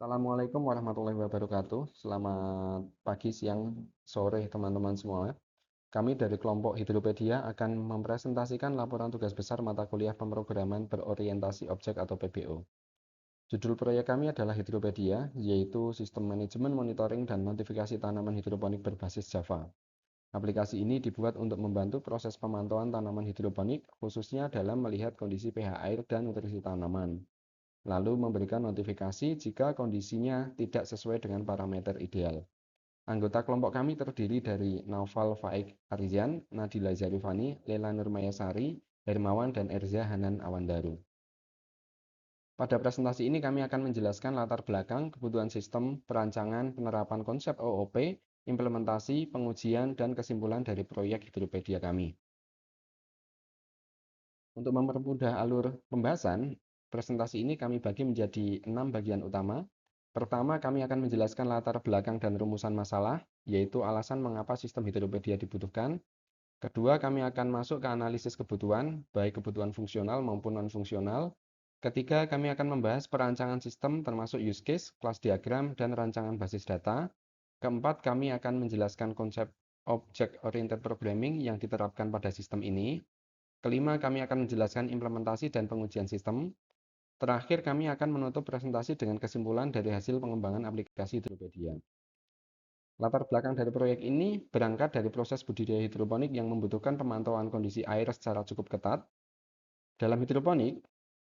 Assalamualaikum warahmatullahi wabarakatuh. Selamat pagi, siang, sore teman-teman semua. Kami dari kelompok Hidropedia akan mempresentasikan laporan tugas besar mata kuliah pemrograman berorientasi objek atau PBO. Judul proyek kami adalah Hidropedia, yaitu Sistem Manajemen Monitoring dan Notifikasi Tanaman Hidroponik berbasis Java. Aplikasi ini dibuat untuk membantu proses pemantauan tanaman hidroponik, khususnya dalam melihat kondisi pH air dan nutrisi tanaman, lalu memberikan notifikasi jika kondisinya tidak sesuai dengan parameter ideal. Anggota kelompok kami terdiri dari Naufal Faik Arzian, Nadila Zarifani, Lela Nurmayasari, Hermawan, dan Erza Hanan Awandaru. Pada presentasi ini kami akan menjelaskan latar belakang, kebutuhan sistem, perancangan, penerapan konsep OOP, implementasi, pengujian, dan kesimpulan dari proyek Hidropedia kami. Untuk mempermudah alur pembahasan, presentasi ini kami bagi menjadi 6 bagian utama. Pertama, kami akan menjelaskan latar belakang dan rumusan masalah, yaitu alasan mengapa sistem Hidropedia dibutuhkan. Kedua, kami akan masuk ke analisis kebutuhan, baik kebutuhan fungsional maupun non-fungsional. Ketiga, kami akan membahas perancangan sistem termasuk use case, kelas diagram, dan rancangan basis data. Keempat, kami akan menjelaskan konsep Object-Oriented Programming yang diterapkan pada sistem ini. Kelima, kami akan menjelaskan implementasi dan pengujian sistem. Terakhir, kami akan menutup presentasi dengan kesimpulan dari hasil pengembangan aplikasi Hidropedia. Latar belakang dari proyek ini berangkat dari proses budidaya hidroponik yang membutuhkan pemantauan kondisi air secara cukup ketat. Dalam hidroponik,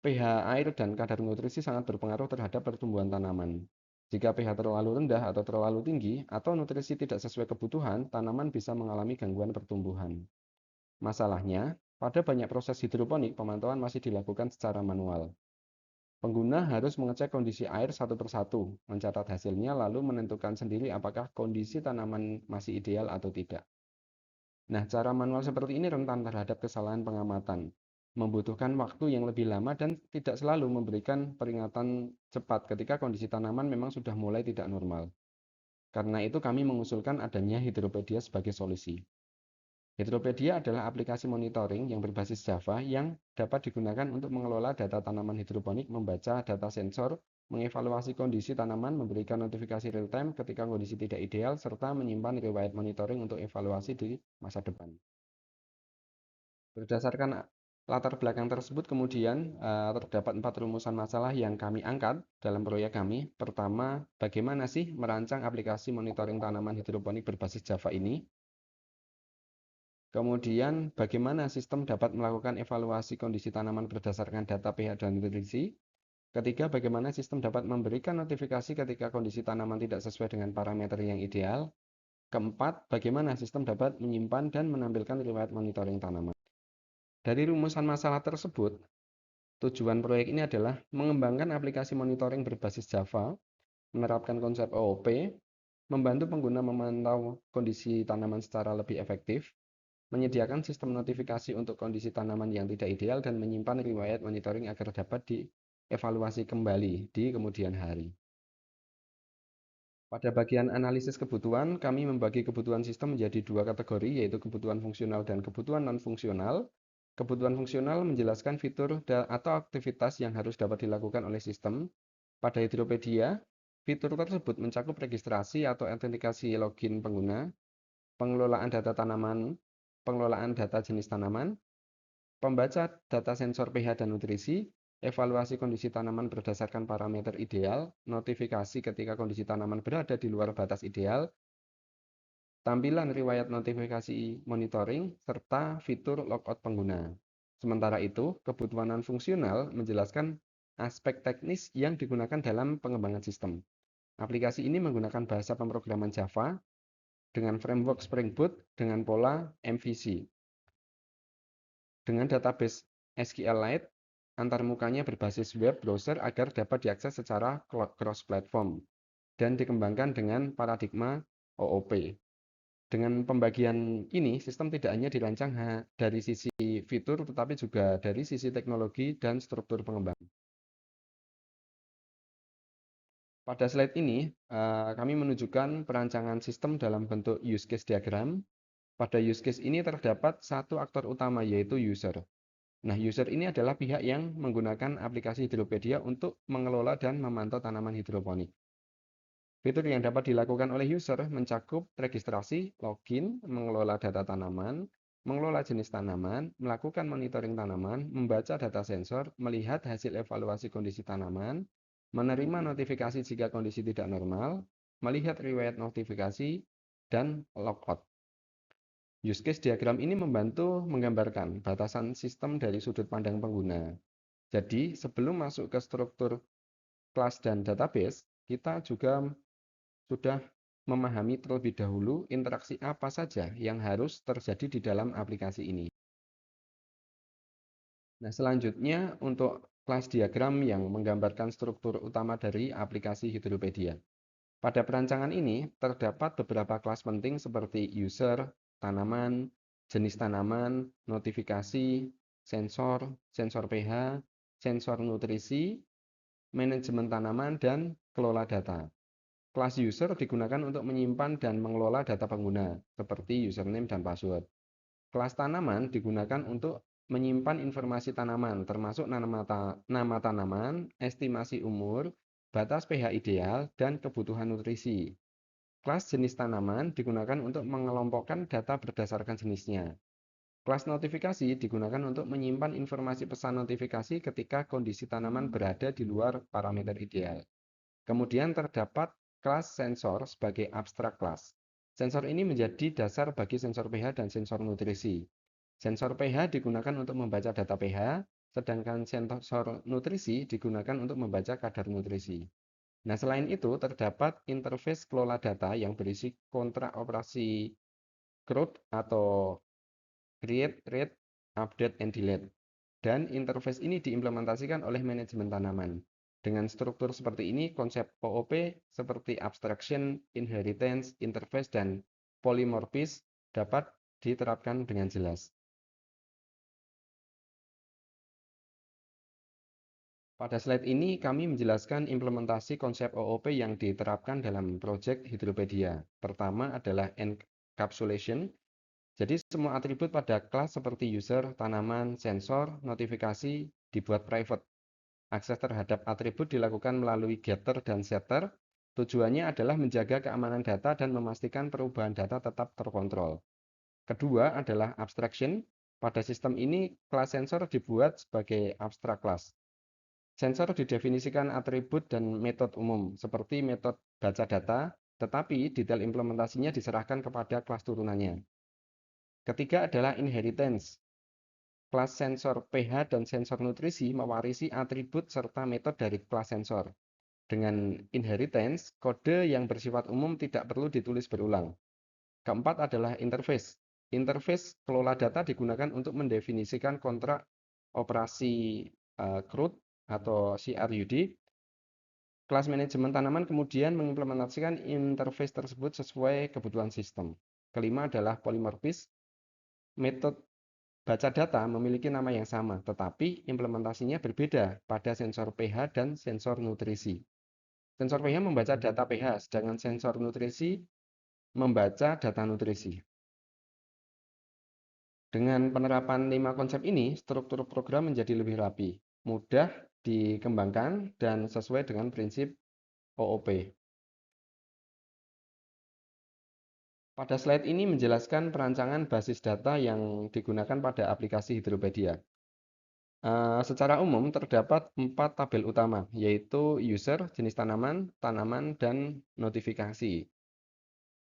pH air dan kadar nutrisi sangat berpengaruh terhadap pertumbuhan tanaman. Jika pH terlalu rendah atau terlalu tinggi, atau nutrisi tidak sesuai kebutuhan, tanaman bisa mengalami gangguan pertumbuhan. Masalahnya, pada banyak proses hidroponik, pemantauan masih dilakukan secara manual. Pengguna harus mengecek kondisi air satu persatu, mencatat hasilnya, lalu menentukan sendiri apakah kondisi tanaman masih ideal atau tidak. Nah, cara manual seperti ini rentan terhadap kesalahan pengamatan, membutuhkan waktu yang lebih lama dan tidak selalu memberikan peringatan cepat ketika kondisi tanaman memang sudah mulai tidak normal. Karena itu kami mengusulkan adanya Hidropedia sebagai solusi. Hidropedia adalah aplikasi monitoring yang berbasis Java yang dapat digunakan untuk mengelola data tanaman hidroponik, membaca data sensor, mengevaluasi kondisi tanaman, memberikan notifikasi real-time ketika kondisi tidak ideal, serta menyimpan riwayat monitoring untuk evaluasi di masa depan. Berdasarkan latar belakang tersebut, kemudian terdapat 4 rumusan masalah yang kami angkat dalam proyek kami. Pertama, bagaimana sih merancang aplikasi monitoring tanaman hidroponik berbasis Java ini? Kemudian, bagaimana sistem dapat melakukan evaluasi kondisi tanaman berdasarkan data pH dan nutrisi? Ketiga, bagaimana sistem dapat memberikan notifikasi ketika kondisi tanaman tidak sesuai dengan parameter yang ideal? Keempat, bagaimana sistem dapat menyimpan dan menampilkan riwayat monitoring tanaman? Dari rumusan masalah tersebut, tujuan proyek ini adalah mengembangkan aplikasi monitoring berbasis Java, menerapkan konsep OOP, membantu pengguna memantau kondisi tanaman secara lebih efektif, menyediakan sistem notifikasi untuk kondisi tanaman yang tidak ideal, dan menyimpan riwayat monitoring agar dapat dievaluasi kembali di kemudian hari. Pada bagian analisis kebutuhan, kami membagi kebutuhan sistem menjadi 2 kategori, yaitu kebutuhan fungsional dan kebutuhan non-fungsional. Kebutuhan fungsional menjelaskan fitur atau aktivitas yang harus dapat dilakukan oleh sistem. Pada Hidropedia, fitur tersebut mencakup registrasi atau autentikasi login pengguna, pengelolaan data tanaman, pengelolaan data jenis tanaman, pembaca data sensor pH dan nutrisi, evaluasi kondisi tanaman berdasarkan parameter ideal, notifikasi ketika kondisi tanaman berada di luar batas ideal, tampilan riwayat notifikasi monitoring, serta fitur logout pengguna. Sementara itu, kebutuhan non-fungsional menjelaskan aspek teknis yang digunakan dalam pengembangan sistem. Aplikasi ini menggunakan bahasa pemrograman Java dengan framework Spring Boot dengan pola MVC. Dengan database SQLite, antarmukanya berbasis web browser agar dapat diakses secara cross-platform dan dikembangkan dengan paradigma OOP. Dengan pembagian ini, sistem tidak hanya dirancang dari sisi fitur, tetapi juga dari sisi teknologi dan struktur pengembangan. Pada slide ini, kami menunjukkan perancangan sistem dalam bentuk use case diagram. Pada use case ini terdapat satu aktor utama, yaitu user. Nah, user ini adalah pihak yang menggunakan aplikasi Hidropedia untuk mengelola dan memantau tanaman hidroponik. Fitur yang dapat dilakukan oleh user mencakup registrasi, login, mengelola data tanaman, mengelola jenis tanaman, melakukan monitoring tanaman, membaca data sensor, melihat hasil evaluasi kondisi tanaman, menerima notifikasi jika kondisi tidak normal, melihat riwayat notifikasi, dan logout. Use case diagram ini membantu menggambarkan batasan sistem dari sudut pandang pengguna. Jadi, sebelum masuk ke struktur kelas dan database, kita juga sudah memahami terlebih dahulu interaksi apa saja yang harus terjadi di dalam aplikasi ini. Nah, selanjutnya untuk kelas diagram yang menggambarkan struktur utama dari aplikasi Hidropedia. Pada perancangan ini terdapat beberapa kelas penting seperti user, tanaman, jenis tanaman, notifikasi, sensor, sensor pH, sensor nutrisi, manajemen tanaman, dan kelola data. Kelas user digunakan untuk menyimpan dan mengelola data pengguna, seperti username dan password. Kelas tanaman digunakan untuk menyimpan informasi tanaman, termasuk nama tanaman, estimasi umur, batas pH ideal, dan kebutuhan nutrisi. Kelas jenis tanaman digunakan untuk mengelompokkan data berdasarkan jenisnya. Kelas notifikasi digunakan untuk menyimpan informasi pesan notifikasi ketika kondisi tanaman berada di luar parameter ideal. Kemudian terdapat kelas sensor sebagai abstrak kelas. Sensor ini menjadi dasar bagi sensor pH dan sensor nutrisi. Sensor pH digunakan untuk membaca data pH, sedangkan sensor nutrisi digunakan untuk membaca kadar nutrisi. Nah, selain itu terdapat interface kelola data yang berisi kontrak operasi CRUD atau create, read, update, and delete. Dan interface ini diimplementasikan oleh manajemen tanaman. Dengan struktur seperti ini, konsep OOP seperti abstraction, inheritance, interface, dan polymorphism dapat diterapkan dengan jelas. Pada slide ini, kami menjelaskan implementasi konsep OOP yang diterapkan dalam proyek Hidropedia. Pertama adalah encapsulation. Jadi semua atribut pada kelas seperti user, tanaman, sensor, notifikasi dibuat private. Akses terhadap atribut dilakukan melalui getter dan setter. Tujuannya adalah menjaga keamanan data dan memastikan perubahan data tetap terkontrol. Kedua adalah abstraction. Pada sistem ini, kelas sensor dibuat sebagai abstrak kelas. Sensor didefinisikan atribut dan metode umum, seperti metode baca data, tetapi detail implementasinya diserahkan kepada kelas turunannya. Ketiga adalah inheritance. Kelas sensor pH dan sensor nutrisi mewarisi atribut serta metode dari kelas sensor. Dengan inheritance, kode yang bersifat umum tidak perlu ditulis berulang. Keempat adalah interface. Interface kelola data digunakan untuk mendefinisikan kontrak operasi CRUD atau CRUD. Kelas manajemen tanaman kemudian mengimplementasikan interface tersebut sesuai kebutuhan sistem. Kelima adalah polymorphism. Metode baca data memiliki nama yang sama, tetapi implementasinya berbeda pada sensor pH dan sensor nutrisi. Sensor pH membaca data pH, sedangkan sensor nutrisi membaca data nutrisi. Dengan penerapan 5 konsep ini, struktur program menjadi lebih rapi, mudah dikembangkan, dan sesuai dengan prinsip OOP. Pada slide ini menjelaskan perancangan basis data yang digunakan pada aplikasi Hidropedia. Secara umum terdapat 4 tabel utama, yaitu user, jenis tanaman, tanaman, dan notifikasi.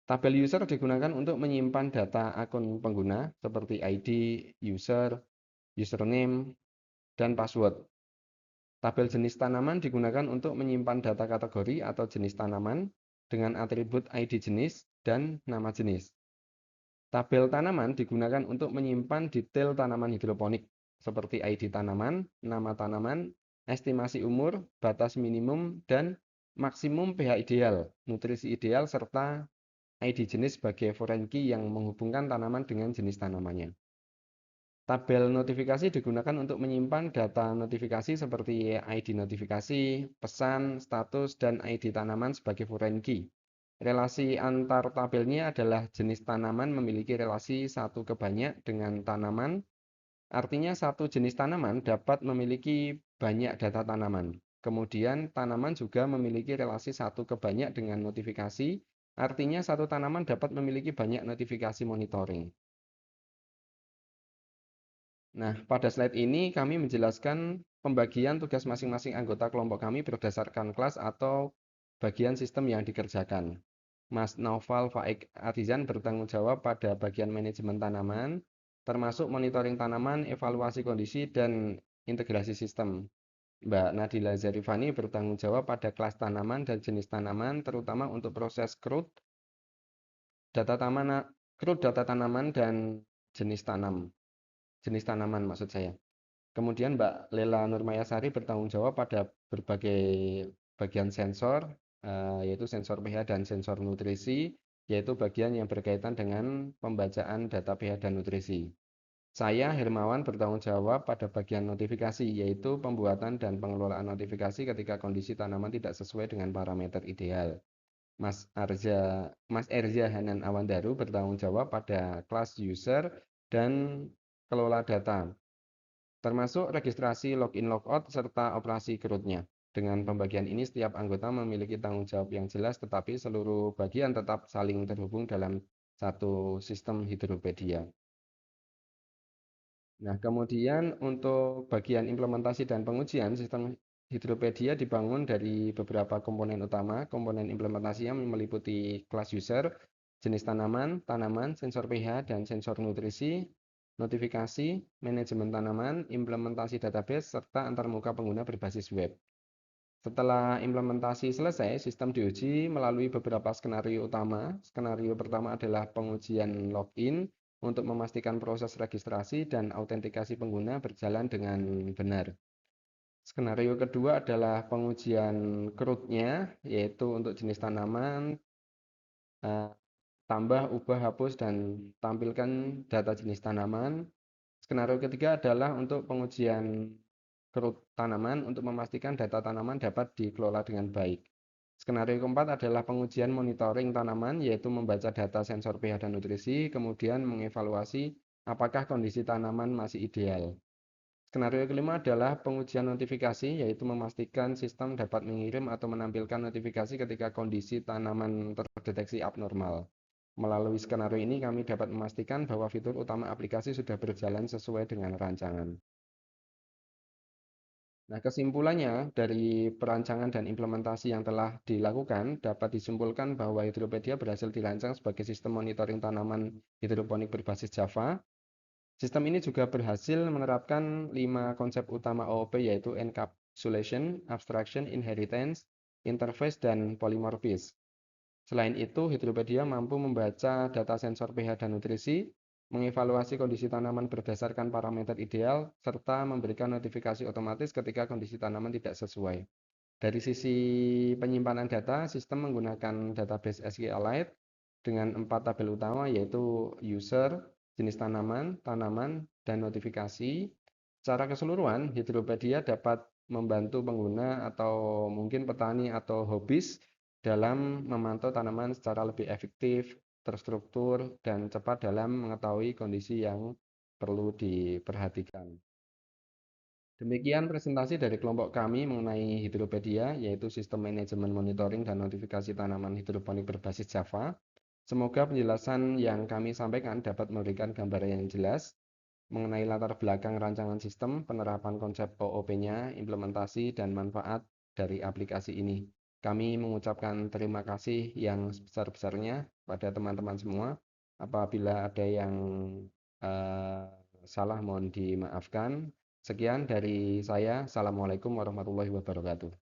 Tabel user digunakan untuk menyimpan data akun pengguna seperti ID, user, username, dan password. Tabel jenis tanaman digunakan untuk menyimpan data kategori atau jenis tanaman dengan atribut ID jenis dan nama jenis. Tabel tanaman digunakan untuk menyimpan detail tanaman hidroponik seperti ID tanaman, nama tanaman, estimasi umur, batas minimum dan maksimum pH ideal, nutrisi ideal, serta ID jenis sebagai foreign key yang menghubungkan tanaman dengan jenis tanamannya. Tabel notifikasi digunakan untuk menyimpan data notifikasi seperti ID notifikasi, pesan, status, dan ID tanaman sebagai foreign key. Relasi antar tabelnya adalah jenis tanaman memiliki relasi 1 ke banyak dengan tanaman, Artinya satu jenis tanaman dapat memiliki banyak data tanaman. Kemudian tanaman juga memiliki relasi satu ke banyak dengan notifikasi. Artinya satu tanaman dapat memiliki banyak notifikasi monitoring. Nah, pada slide ini kami menjelaskan pembagian tugas masing-masing anggota kelompok kami berdasarkan kelas atau bagian sistem yang dikerjakan. Mas Naufal Faik Atizan bertanggung jawab pada bagian manajemen tanaman, termasuk monitoring tanaman, evaluasi kondisi, dan integrasi sistem. Mbak Nadila Zarifani bertanggung jawab pada kelas tanaman dan jenis tanaman, terutama untuk proses data tanaman dan jenis jenis tanaman maksud saya. Kemudian Mbak Lela Nurmayasari bertanggung jawab pada berbagai bagian sensor, yaitu sensor pH dan sensor nutrisi, yaitu bagian yang berkaitan dengan pembacaan data pH dan nutrisi. Saya, Hermawan, bertanggung jawab pada bagian notifikasi, yaitu pembuatan dan pengelolaan notifikasi ketika kondisi tanaman tidak sesuai dengan parameter ideal. Mas Erza Hanan Awandaru bertanggung jawab pada kelas user dan kelola data, termasuk registrasi login logout serta operasi kerutnya. Dengan pembagian ini setiap anggota memiliki tanggung jawab yang jelas, tetapi seluruh bagian tetap saling terhubung dalam satu sistem Hidropedia. Nah, kemudian untuk bagian implementasi dan pengujian, sistem Hidropedia dibangun dari beberapa komponen utama. Komponen implementasinya meliputi kelas user, jenis tanaman, sensor pH dan sensor nutrisi, notifikasi, manajemen tanaman, implementasi database, serta antarmuka pengguna berbasis web. Setelah implementasi selesai, sistem diuji melalui beberapa skenario utama. Skenario pertama adalah pengujian login untuk memastikan proses registrasi dan autentikasi pengguna berjalan dengan benar. Skenario kedua adalah pengujian CRUD-nya, yaitu untuk jenis tanaman, eh, tambah, ubah, hapus, dan tampilkan data jenis tanaman. Skenario ketiga adalah untuk pengujian CRUD tanaman untuk memastikan data tanaman dapat dikelola dengan baik. Skenario keempat adalah pengujian monitoring tanaman, yaitu membaca data sensor pH dan nutrisi, kemudian mengevaluasi apakah kondisi tanaman masih ideal. Skenario kelima adalah pengujian notifikasi, yaitu memastikan sistem dapat mengirim atau menampilkan notifikasi ketika kondisi tanaman terdeteksi abnormal. Melalui skenario ini kami dapat memastikan bahwa fitur utama aplikasi sudah berjalan sesuai dengan rancangan. Nah, kesimpulannya dari perancangan dan implementasi yang telah dilakukan dapat disimpulkan bahwa Hidropedia berhasil dirancang sebagai sistem monitoring tanaman hidroponik berbasis Java. Sistem ini juga berhasil menerapkan 5 konsep utama OOP, yaitu encapsulation, abstraction, inheritance, interface, dan polymorphism. Selain itu, Hidropedia mampu membaca data sensor pH dan nutrisi, mengevaluasi kondisi tanaman berdasarkan parameter ideal, serta memberikan notifikasi otomatis ketika kondisi tanaman tidak sesuai. Dari sisi penyimpanan data, sistem menggunakan database SQLite dengan 4 tabel utama, yaitu user, jenis tanaman, dan notifikasi. Secara keseluruhan, Hidropedia dapat membantu pengguna atau mungkin petani atau hobis dalam memantau tanaman secara lebih efektif, terstruktur, dan cepat dalam mengetahui kondisi yang perlu diperhatikan. Demikian presentasi dari kelompok kami mengenai Hidropedia, yaitu sistem manajemen monitoring dan notifikasi tanaman hidroponik berbasis Java. Semoga penjelasan yang kami sampaikan dapat memberikan gambaran yang jelas mengenai latar belakang rancangan sistem, penerapan konsep OOP-nya, implementasi, dan manfaat dari aplikasi ini. Kami mengucapkan terima kasih yang sebesar-besarnya pada teman-teman semua. Apabila ada yang eh, salah, mohon dimaafkan. Sekian dari saya. Assalamualaikum warahmatullahi wabarakatuh.